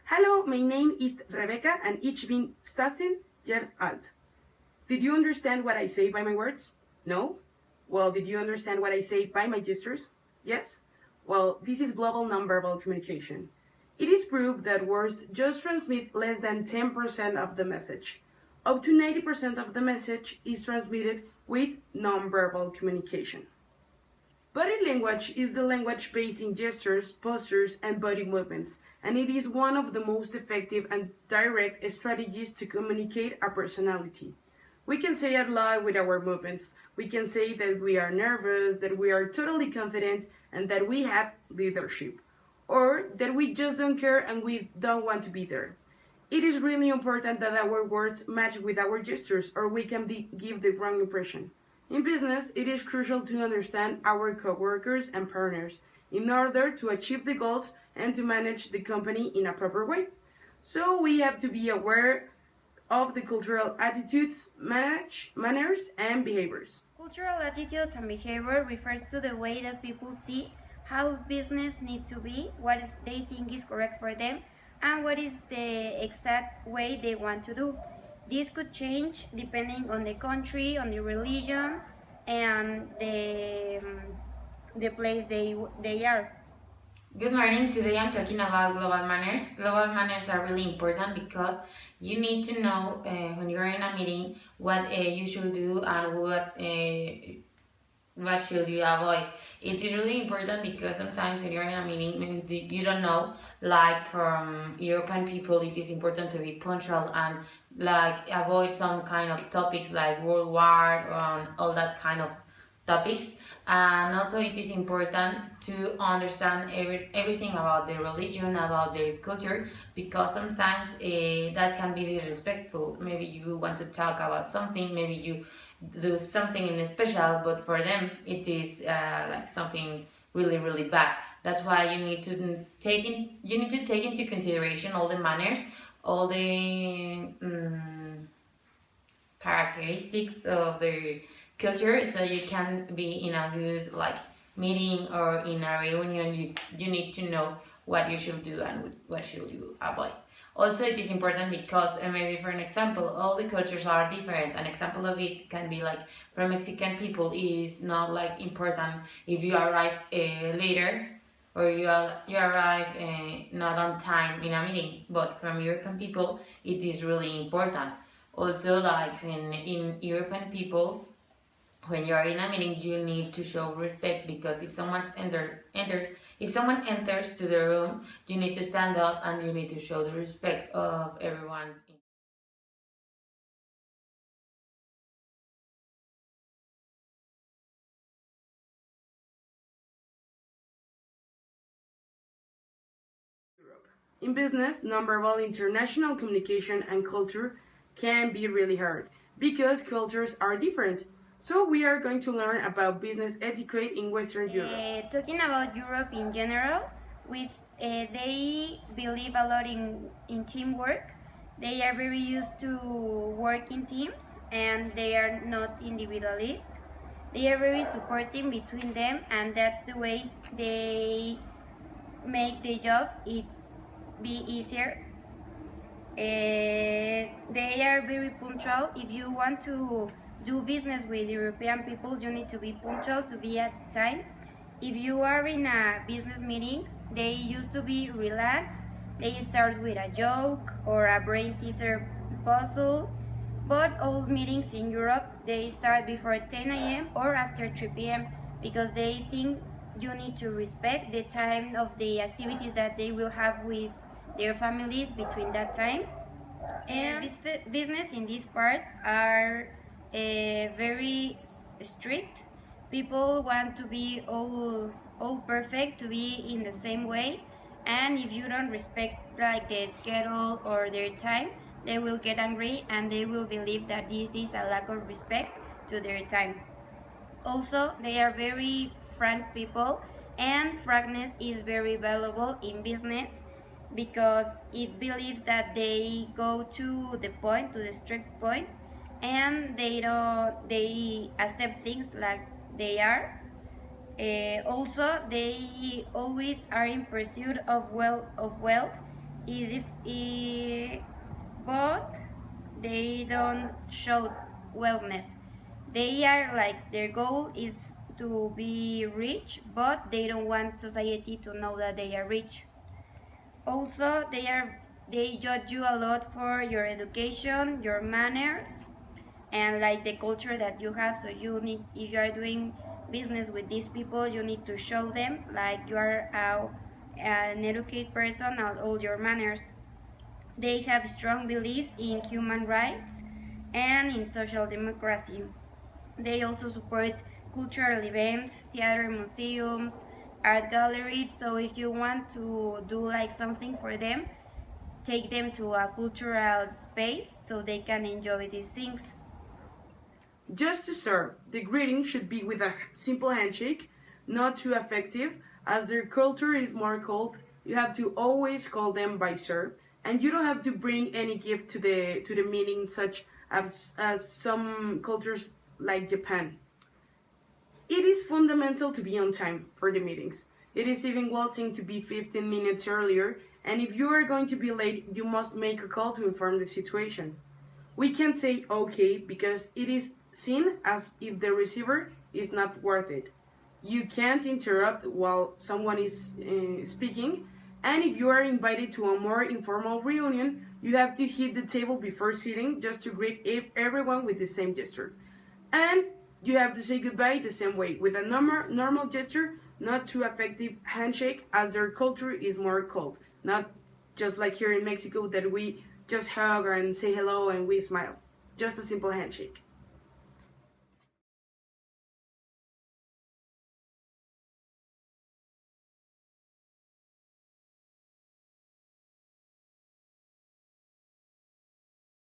Hallo, mijn name is Rebecca and ich bin 16 years old. Did you understand what I say by my words? No? Well, did you understand what I say by my gestures? Yes? Well, this is global nonverbal communication. It is proved that words just transmit less than 10% of the message. Up to 90% of the message is transmitted with nonverbal communication. Body language is the language based in gestures, postures, and body movements, and it is one of the most effective and direct strategies to communicate our personality. We can say a lot with our movements. We can say that we are nervous, that we are totally confident, and that we have leadership. Or that we just don't care and we don't want to be there. It is really important that our words match with our gestures, or we can give the wrong impression. In business, it is crucial to understand our coworkers and partners in order to achieve the goals and to manage the company in a proper way. So we have to be aware of the cultural attitudes, manners, and behaviors. Cultural attitudes and behavior refers to the way that people see how business need to be, what they think is correct for them, and what is the exact way they want to do. This could change depending on the country, on the religion, and the place they are. Good morning. Today I'm talking about global manners. Global manners are really important because you need to know when you're in a meeting what you should do and what should you avoid. It is really important because sometimes when you're in a meeting, maybe you don't know. Like from European people, it is important to be punctual and like avoid some kind of topics like World War and all that kind of topics. And also it is important to understand everything about their religion, about their culture, because sometimes that can be disrespectful. Maybe you want to talk about something, maybe you do something in special, but for them it is like something really bad. That's why you need to take into consideration all the manners, all the characteristics of their culture, so you can be in a good like meeting or in a reunion. You need to know what you should do and what should you avoid. Also, it is important because maybe for an example, all the cultures are different. An example of it can be like for Mexican people, it is not like important if you arrive later or you arrive not on time in a meeting, but from European people it is really important. Also, like in European people, when you are in a meeting, you need to show respect, because if if someone enters to the room, you need to stand up and you need to show the respect of everyone. In business, nonverbal international communication and culture can be really hard because cultures are different. So we are going to learn about business etiquette in Western Europe. Talking about Europe in general, with they believe a lot in teamwork. They are very used to work in teams and they are not individualist. They are very supporting between them, and that's the way they make the job it be easier. They are very punctual. If you want to do business with European people, you need to be punctual, to be at time. If you are in a business meeting, they used to be relaxed. They start with a joke or a brain teaser puzzle. But all meetings in Europe, they start before 10 a.m. or after 3 p.m. because they think you need to respect the time of the activities that they will have with their families between that time. And business in this part are very strict. People want to be all perfect, to be in the same way, and if you don't respect like the schedule or their time, they will get angry and they will believe that this is a lack of respect to their time. Also, they are very frank people, and frankness is very valuable in business because it believes that they go to the point, to the strict point, and they accept things like they are. Also, they always are in pursuit of wealth. is but they don't show wellness. They are like their goal is to be rich, but they don't want society to know that they are rich. Also, they judge you a lot for your education, your manners, and like the culture that you have. So you need, if you are doing business with these people, you need to show them like you are an educated person and all your manners. They have strong beliefs in human rights and in social democracy. They also support cultural events, theater, museums, art galleries. So if you want to do like something for them, take them to a cultural space so they can enjoy these things. Just to serve, the greeting should be with a simple handshake, not too effective, as their culture is more cold. You have to always call them by sir, and you don't have to bring any gift to the meeting, such as some cultures like Japan. It is fundamental to be on time for the meetings. It is even waltzing to be 15 minutes earlier, and if you are going to be late, you must make a call to inform the situation. We can say okay because it is seen as if the receiver is not worth it. You can't interrupt while someone is speaking, and if you are invited to a more informal reunion, you have to hit the table before sitting just to greet everyone with the same gesture. And you have to say goodbye the same way, with a normal gesture, not too effective handshake, as their culture is more cold. Not just like here in Mexico that we just hug and say hello and we smile. Just a simple handshake.